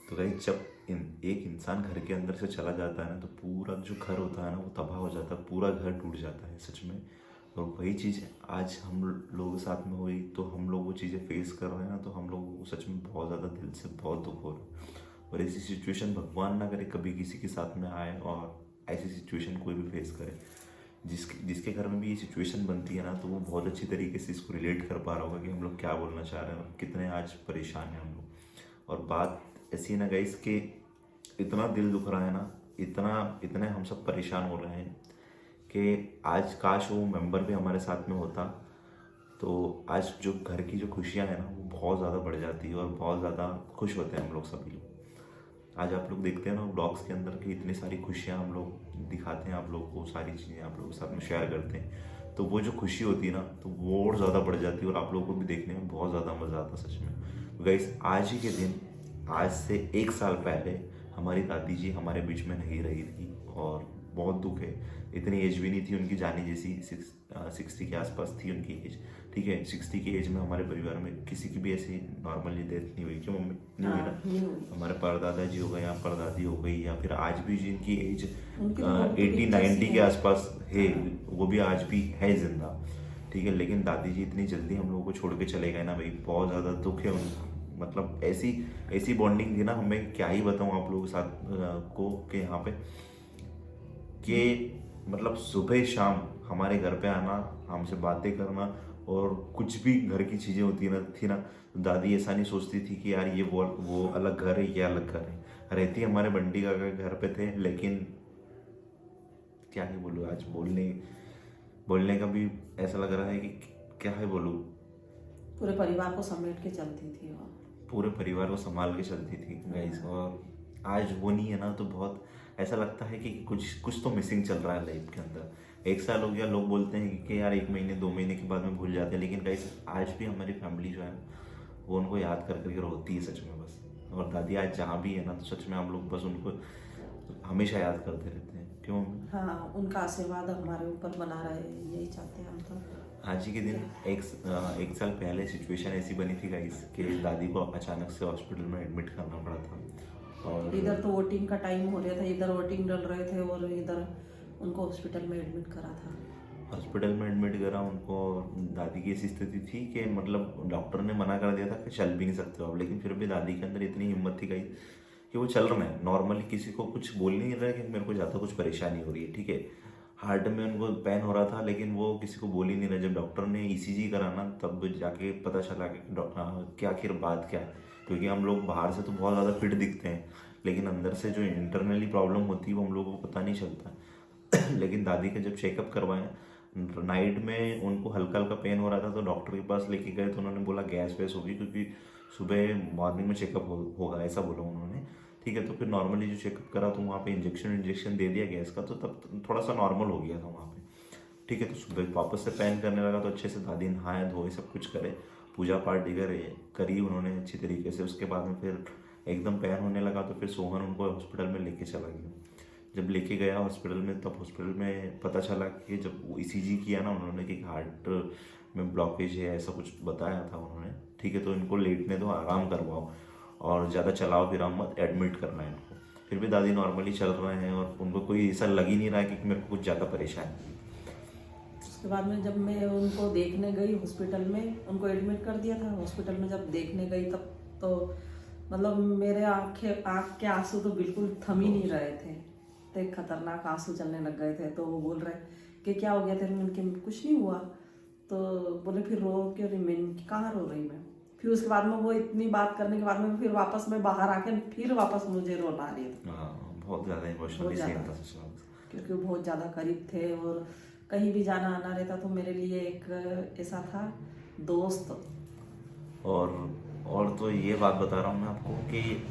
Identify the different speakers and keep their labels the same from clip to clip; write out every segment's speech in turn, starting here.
Speaker 1: तो गाइस जब एक इंसान घर के अंदर से चला जाता है ना, तो पूरा जो घर होता है ना वो तबाह हो जाता है, पूरा घर टूट जाता है सच में। और वही चीज़ आज हम लोगों के साथ में हुई, तो हम लोग वो चीज़ें फेस कर रहे हैं ना, तो हम लोग को सच में बहुत ज़्यादा दिल से बहुत दुख हो रहा है। और ऐसी सिचुएशन भगवान ना करे कभी किसी के साथ में आए, और ऐसी सिचुएशन कोई भी फेस करे। जिसके जिसके घर में भी ये सिचुएशन बनती है ना, तो वो बहुत अच्छी तरीके से इसको रिलेट कर पा रहा होगा कि हम लोग क्या बोलना चाह रहे हैं और कितने आज परेशान हैं हम लोग। और बात ऐसी है ना गाइस कि इतना दिल दुख रहा है ना, इतना इतने हम सब परेशान हो रहे हैं कि आज काश वो मेंबर भी हमारे साथ में होता, तो आज जो घर की जो खुशियाँ हैं ना वो बहुत ज़्यादा बढ़ जाती है और बहुत ज़्यादा खुश होते हैं हम लोग सभी लोग। आज आप लोग देखते हैं ना ब्लॉग्स के अंदर कि इतनी सारी खुशियाँ हम लोग दिखाते हैं, आप लोग को सारी चीज़ें आप लोगों के साथ में शेयर करते हैं, तो वो जो खुशी होती है ना तो वो और ज़्यादा बढ़ जाती है और आप लोगों को भी देखने में बहुत ज़्यादा मज़ा आता है सच में। तो गाइस आज ही के दिन, आज से 1 साल पहले हमारी दादी जी हमारे बीच में नहीं रही थी, और बहुत दुख है। इतनी एज भी नहीं थी उनकी जाने जैसी, 60 के आसपास थी उनकी एज। ठीक है, 60 की एज में हमारे परिवार में किसी की भी ऐसी नॉर्मली डेथ नहीं हुई। क्यों मम्मी? नहीं हुई ना?
Speaker 2: नहीं हुई।
Speaker 1: हमारे परदादा जी हो गए या परदादी हो गई, या फिर आज भी जिनकी एज
Speaker 2: उनकी तो बहुत
Speaker 1: 80-90 के
Speaker 2: है।
Speaker 1: आसपास है, वो भी आज भी है जिंदा। ठीक है, लेकिन दादी जी इतनी जल्दी हम लोगों को छोड़ के चले गए ना भाई, बहुत ज़्यादा दुख है उनका। मतलब ऐसी ऐसी बॉन्डिंग थी ना, हमें क्या ही बताऊँ आप लोगों के साथ को कि यहाँ पे कि मतलब सुबह शाम हमारे घर पे आना, हमसे बातें करना, और कुछ भी घर की चीज़ें होती ना थी ना, तो दादी ऐसा नहीं सोचती थी कि यार ये वो अलग घर है, ये अलग घर है। रहती हमारे बंटी का घर पे थे, लेकिन क्या ही बोलूँ, आज बोलने बोलने का भी ऐसा लग रहा है कि क्या ही बोलूँ।
Speaker 2: पूरे परिवार को समेट के चलती थी वो।
Speaker 1: पूरे परिवार को संभाल के चलती थी गाइस, और आज वो नहीं है ना, तो बहुत ऐसा लगता है कि कुछ कुछ तो मिसिंग चल रहा है लाइफ के अंदर। 1 साल हो गया, लोग बोलते हैं कि यार 1 महीने 2 महीने के बाद में भूल जाते हैं, लेकिन गाइस आज भी हमारी फैमिली जो है वो उनको याद कर करके रोती है सच में बस। और दादी आज जहाँ भी है ना, तो सच में हम लोग बस उनको हमेशा याद करते रहते हैं। क्यों?
Speaker 2: हाँ, उनका आशीर्वाद हमारे ऊपर बना रहे, यही चाहते हैं हम तो।
Speaker 1: आज ही के दिन एक साल पहले सिचुएशन ऐसी बनी थी गाइस कि दादी को अचानक से हॉस्पिटल में एडमिट करना पड़ा था। और
Speaker 2: इधर तो वोटिंग का टाइम हो रहा था, इधर वोटिंग डल रहे थे और इधर उनको हॉस्पिटल में एडमिट करा था।
Speaker 1: हॉस्पिटल में एडमिट करा उनको। दादी की ऐसी स्थिति थी कि मतलब डॉक्टर ने मना कर दिया था कि चल भी नहीं सकते हो आप, लेकिन फिर भी दादी के अंदर इतनी हिम्मत थी गई कि वो चल रहे हैं नॉर्मली, किसी को कुछ बोल नहीं रहा है कि मेरे को ज़्यादा कुछ परेशानी हो रही है। ठीक है, हार्ट में उनको पेन हो रहा था, लेकिन वो किसी को बोल ही नहीं रहा। जब डॉक्टर ने ईसीजी कराना तब जाके पता चला कि क्या आखिर बात क्या है। क्योंकि हम लोग बाहर से तो बहुत ज़्यादा फिट दिखते हैं, लेकिन अंदर से जो इंटरनली प्रॉब्लम होती है वो हम लोगों को पता नहीं चलता। लेकिन दादी का जब चेकअप करवाया, नाइट में उनको हल्का हल्का पेन हो रहा था, तो डॉक्टर के पास लेके गए, तो उन्होंने बोला गैस वैस होगी, क्योंकि सुबह मॉर्निंग में चेकअप होगा ऐसा बोला उन्होंने। ठीक है, तो फिर नॉर्मली जो चेकअप करा तो वहाँ पे इंजेक्शन दे दिया गैस का, तो तब थोड़ा सा नॉर्मल हो गया था वहाँ पे। ठीक है, तो सुबह वापस से पेन करने लगा, तो अच्छे से दादी नहाए धोए सब कुछ करे, पूजा पाठ करी उन्होंने अच्छी तरीके से। उसके बाद में फिर एकदम पेन होने लगा, तो फिर सोहन उनको हॉस्पिटल में लेके चला गया। जब लेके गया हॉस्पिटल में, तब हॉस्पिटल में पता चला कि जब वो ईसीजी किया ना उन्होंने कि हार्ट में ब्लॉकेज है, ऐसा कुछ बताया था उन्होंने। ठीक है, तो इनको लेटने दो, आराम करवाओ, और ज़्यादा चलाओ फिर मत, एडमिट करना है इनको। फिर भी दादी नॉर्मली चल रहे हैं और उनको कोई ऐसा लग ही नहीं रहा है कि मेरे को कुछ ज़्यादा परेशानी है।
Speaker 2: उसके बाद में जब मैं उनको देखने गई हॉस्पिटल में, उनको एडमिट कर दिया था हॉस्पिटल में, जब देखने गई तब तो मतलब मेरे आँख के आंसू तो बिल्कुल थम ही नहीं रहे थे, तो खतरनाक आंसू चलने लग गए थे। तो वो बोल रहे कि क्या हो गया तेरे? मैंने कि कुछ नहीं हुआ। तो बोले फिर रो क्यों रही? मैं कहाँ रो रही मैं? फिर उसके बाद में वो इतनी बात करने के बाद में फिर वापस में बाहर आके फिर वापस मुझे रोना आ रही थी।
Speaker 1: हाँ, बहुत ज़्यादा
Speaker 2: बहुत
Speaker 1: इमोशनली सीन
Speaker 2: ज़्यादा,
Speaker 1: था सच में।
Speaker 2: क्योंकि वो बहुत ज़्यादा करीब थे और कहीं भी जाना आना रहता तो मेरे लिए एक ऐसा था दोस्त।
Speaker 1: और तो ये बात बता रहा हूँ मैं आपको कि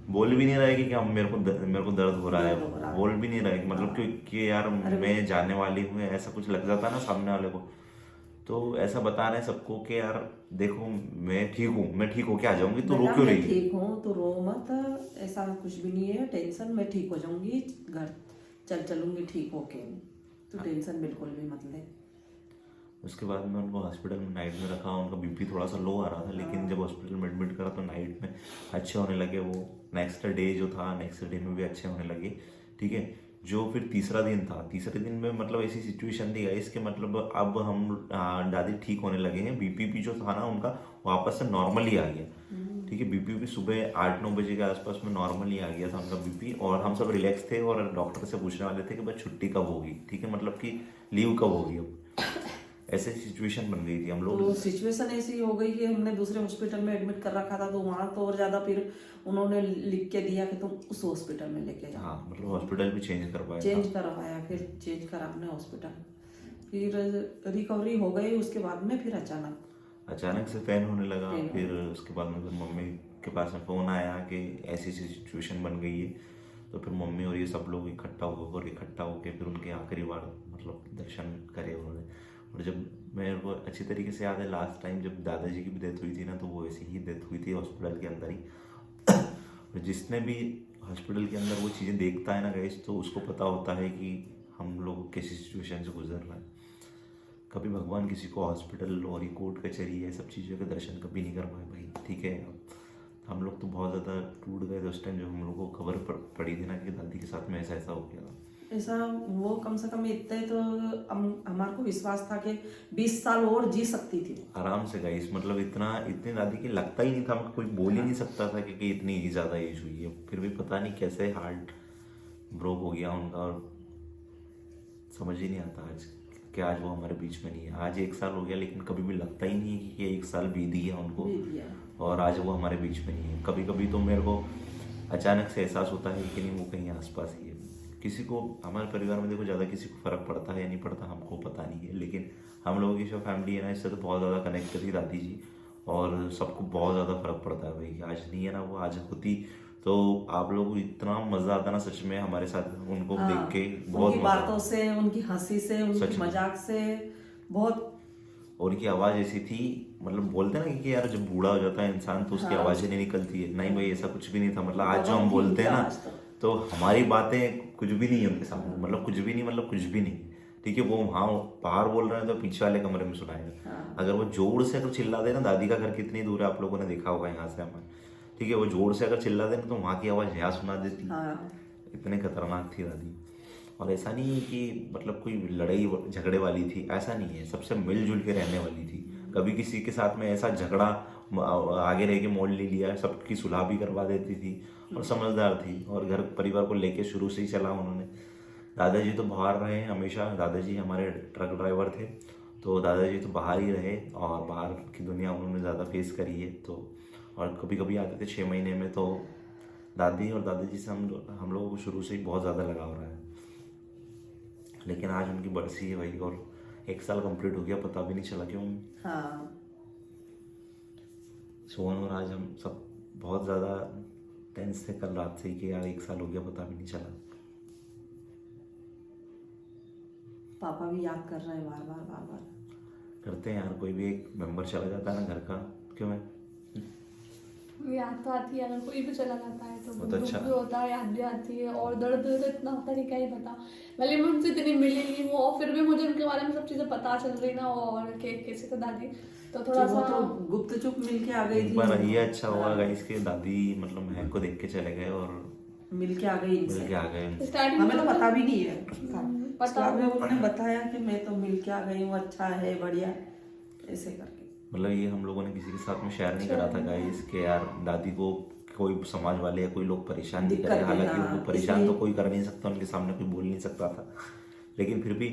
Speaker 1: बोल भी नहीं रहा है कि हम मेरे को दर्द हो रहा है,
Speaker 2: दर्द हो रहा है।
Speaker 1: बोल भी नहीं रहा है कि मतलब
Speaker 2: हाँ।
Speaker 1: क्योंकि यार
Speaker 2: अरे
Speaker 1: मैं जाने वाली हूँ, ऐसा कुछ लग जाता है ना सामने वाले को। तो ऐसा बता रहे हैं सबको कि यार देखो मैं ठीक होके आ जाऊंगी, तो रो
Speaker 2: बेटा
Speaker 1: क्यों
Speaker 2: मैं
Speaker 1: रही है?
Speaker 2: ठीक हूँ, तो रो मत, ऐसा कुछ भी नहीं है, टेंशन, मैं ठीक हो जाऊंगी, घर चलूंगी ठीक होके, तो टेंशन बिल्कुल भी मत ले।
Speaker 1: उसके बाद में उनको हॉस्पिटल में नाइट में रखा, उनका बीपी थोड़ा सा लो आ रहा था, लेकिन जब हॉस्पिटल में एडमिट करा तो नाइट में अच्छे होने लगे वो। नेक्स्ट डे जो था, नेक्स्ट डे में भी अच्छे होने लगे, ठीक है। जो फिर तीसरा दिन था, तीसरे दिन में मतलब ऐसी सिचुएशन थी गाइस कि मतलब अब हम दादी ठीक होने लगे हैं, बीपी भी जो था ना उनका वापस से नॉर्मल ही आ गया, ठीक है। बीपी भी सुबह 8-9 बजे के आसपास में नॉर्मल ही आ गया था उनका बीपी, और हम सब रिलैक्स थे और डॉक्टर से पूछने वाले थे कि बस छुट्टी कब होगी, ठीक है, मतलब कि लीव कब होगी अब। ऐसे सिचुएशन बन गई थी हम लोग।
Speaker 2: तो सिचुएशन ऐसी हो गई कि हमने दूसरे हॉस्पिटल में एडमिट कर रखा था, तो वहाँ तो और ज्यादा फिर उन्होंने लिख के दिया कि तुम उस हॉस्पिटल में लेके जाओ।
Speaker 1: हाँ, मतलब हॉस्पिटल भी चेंज करवाया
Speaker 2: चेंज करवाया, फिर चेंज करा हमने हॉस्पिटल, फिर रिकवरी हो गई। उसके बाद में फिर
Speaker 1: अचानक से पेन होने लगा। फिर उसके बाद में फिर मम्मी के पास में फ़ोन आया कि ऐसी सिचुएशन बन गई है। तो फिर मम्मी और ये सब लोग इकट्ठा होके फिर उनके आखिरी बार मतलब दर्शन करे उन्होंने। और जब मेरे को अच्छी तरीके से याद है, लास्ट टाइम जब दादाजी की भी डेथ हुई थी ना, तो वो ऐसी ही डेथ हुई थी हॉस्पिटल के अंदर ही। और जिसने भी हॉस्पिटल के अंदर वो चीज़ें देखता है ना गाइस, तो उसको पता होता है कि हम लोग कैसी सिचुएशन से गुजर रहे हैं। कभी भगवान किसी को हॉस्पिटल और ये कोर्ट कचहरी ये सब चीज़ों के दर्शन कभी नहीं करवाए भाई, ठीक है। हम लोग तो बहुत ज़्यादा टूट गए थे उस टाइम जब हम लोग को खबर पड़ी थी ना कि दादी के साथ में ऐसा ऐसा हो गया था।
Speaker 2: ऐसा वो कम से कम इतने तो हमारे को विश्वास था कि 20 साल और जी सकती थी
Speaker 1: आराम से गाइस, मतलब इतनी दादी की लगता ही नहीं था, हमको कोई बोल ही नहीं सकता था कि इतनी ही ज़्यादा एज हुई है। फिर भी पता नहीं कैसे हार्ट ब्रोक हो गया उनका, और समझ ही नहीं आता आज कि आज वो हमारे बीच में नहीं है। आज 1 साल हो गया, लेकिन कभी भी लगता ही नहीं है कि 1 साल बीत गया उनको, और आज वो हमारे बीच में नहीं है। कभी कभी तो मेरे को अचानक से एहसास होता है कि नहीं वो कहीं आसपास ही है। किसी को हमारे परिवार में देखो ज़्यादा किसी को फ़र्क पड़ता है या नहीं पड़ता हमको पता नहीं है, लेकिन हम लोगों की जो फैमिली है ना, इससे तो बहुत ज़्यादा कनेक्टेड थी दादी जी, और सबको बहुत ज़्यादा फ़र्क पड़ता है भाई। आज नहीं है ना वो, आज होती तो आप लोगों को इतना मज़ा आता ना सच में हमारे साथ उनको देख के, बहुत
Speaker 2: उनकी बातों से, उनकी हंसी से, उनकी मजाक से बहुत।
Speaker 1: और उनकी आवाज़ ऐसी थी, मतलब बोलते ना कि यार जब बूढ़ा हो जाता है इंसान तो उसकी आवाज़ नहीं निकलती है, नहीं भाई ऐसा कुछ भी नहीं था। मतलब आज जो हम बोलते हैं ना, तो हमारी बातें कुछ भी नहीं है उनके सामने, मतलब कुछ भी नहीं, मतलब कुछ भी नहीं, ठीक है। वो वहाँ बाहर बोल रहे हैं तो पीछे वाले कमरे में सुनाएगा। अगर वो जोर से अगर चिल्ला दे ना, दादी का घर कितनी दूर है आप लोगों ने देखा होगा यहाँ से हमारे, ठीक है, वो जोर से अगर चिल्ला दे ना तो वहाँ की आवाज़ यहाँ सुना देती। इतने खतरनाक थी दादी। और ऐसा नहीं है कि मतलब कोई लड़ाई झगड़े वाली थी, ऐसा नहीं है, सबसे मिलजुल के रहने वाली थी। कभी किसी के साथ में ऐसा झगड़ा आगे रह के मोड़ नहीं लिया, सबकी सुलह भी करवा देती थी, और समझदार थी, और घर परिवार को लेके शुरू से ही चला उन्होंने। दादाजी तो बाहर रहे हमेशा, दादाजी हमारे ट्रक ड्राइवर थे, तो दादाजी तो बाहर ही रहे और बाहर की दुनिया उन्होंने ज़्यादा फेस करी है। तो और कभी कभी आते थे 6 महीने में, तो दादी और दादाजी से हम लोगों को शुरू से ही बहुत ज़्यादा लगाव रहा है। लेकिन आज उनकी बरसी है भाई, और 1 साल कंप्लीट हो गया, पता भी नहीं चला क्यों। सोहन और आज हम सब बहुत ज़्यादा टेंस थे कल रात से ही कि यार 1 साल हो गया, पता भी नहीं चला।
Speaker 2: पापा भी याद कर रहे हैं बार बार
Speaker 1: करते हैं यार, कोई भी एक मेंबर चला जाता है ना घर का, क्यों है
Speaker 3: याद तो आती है, अगर कोई भी चला जाता है तो
Speaker 1: बहुत
Speaker 3: दुख
Speaker 1: अच्छा
Speaker 3: भी होता है, याद भी आती है, और दर्द तो इतना होता है कि क्या ही बता। भले मैं उनसे इतनी मिली नहीं वो, फिर भी मुझे उनके बारे में सब चीजें पता चल रही ना, और कैसे तो दादी तो थोड़ा सा
Speaker 2: तो गुप्त चुप मिल के आ गई थी।
Speaker 1: पर ये अच्छा हुआ गाइस के दादी मतलब महक को देख के चले गए और
Speaker 2: मिल के आ गई इनसे।
Speaker 1: मिल के आ गए।
Speaker 3: स्टार्टिंग
Speaker 2: हमें तो पता भी नहीं है,
Speaker 3: पता
Speaker 2: में उन्होंने बताया कि मैं तो मिल के आ गई हूँ, अच्छा है, बढ़िया, ऐसे करके।
Speaker 1: मतलब ये हम लोगों ने किसी के साथ में शेयर नहीं करा था गाइस कि यार दादी को कोई समाज वाले या कोई लोग परेशान नहीं करे। हालांकि उनको परेशान तो कोई कर नहीं सकता, उनके सामने कोई बोल नहीं सकता था, लेकिन फिर भी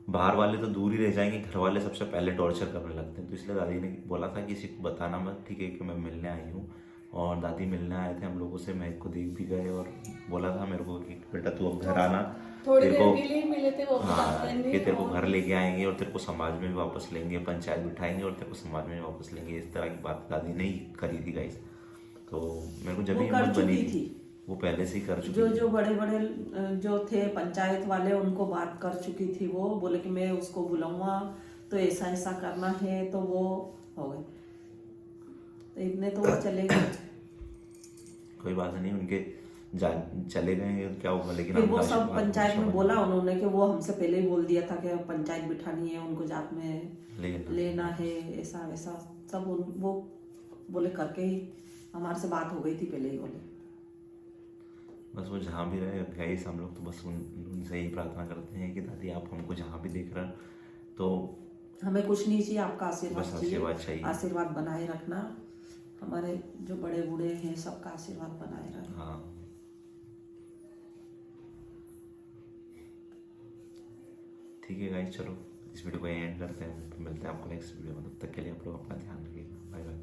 Speaker 1: बाहर वाले तो दूर ही रह जाएंगे, घर वाले सबसे पहले टॉर्चर करने लगते हैं। तो इसलिए दादी ने बोला था किसी को बताना मत, ठीक है, कि मैं मिलने आई हूँ। और दादी मिलने आए थे हम लोगों से, महक को देख भी गए और बोला था मेरे को कि बेटा तू अब घर आना,
Speaker 3: थोड़ी देर के लिए मिले थे वो,
Speaker 1: कि तेरे को घर लेके आएंगे और तेरे को समाज में भी वापस लेंगे, पंचायत बिठाएंगे और तेरे को समाज में भी वापस लेंगे। इस तरह की बात दादी ने ही करी थी गाइस। तो मेरे को जब हिम्मत बनी थी, वो पहले से ही कर चुकी
Speaker 2: जो बड़े बड़े जो थे पंचायत वाले, उनको बात कर चुकी थी। वो बोले कि मैं उसको बुलाऊंगा तो ऐसा ऐसा करना है, तो वो हो गए, तो इतने तो वो चले गए।
Speaker 1: कोई बात नहीं, उनके जा चले गए क्या होगा, लेकिन
Speaker 2: फिर वो
Speaker 1: आपका
Speaker 2: सब
Speaker 1: आशीर्वाद
Speaker 2: पंचायत में
Speaker 1: हमेशा
Speaker 2: बोला उन्होंने कि वो हमसे पहले ही बोल दिया था कि पंचायत बिठानी है, उनको जात में लेना है, ऐसा वैसा सब वो बोले करके ही हमारे से बात हो गई थी पहले ही बोले।
Speaker 1: बस वो जहाँ भी रहे गाइस, हम लोग तो बस उनसे ही प्रार्थना करते हैं कि दादी आप हमको जहाँ भी देख रहे हैं तो
Speaker 2: हमें कुछ नहीं चाहिए, आपका आशीर्वाद
Speaker 1: बस आशीर्वाद चाहिए।
Speaker 2: आशीर्वाद बनाए रखना, हमारे जो बड़े बूढ़े हैं सबका आशीर्वाद बनाए रखना।
Speaker 1: हाँ ठीक है गाइस, चलो इस वीडियो को एंड करते हैं, फिर मिलते हैं आपको नेक्स्ट वीडियो में। तब तक के लिए आप लोग अपना ध्यान रखिएगा। Bye bye.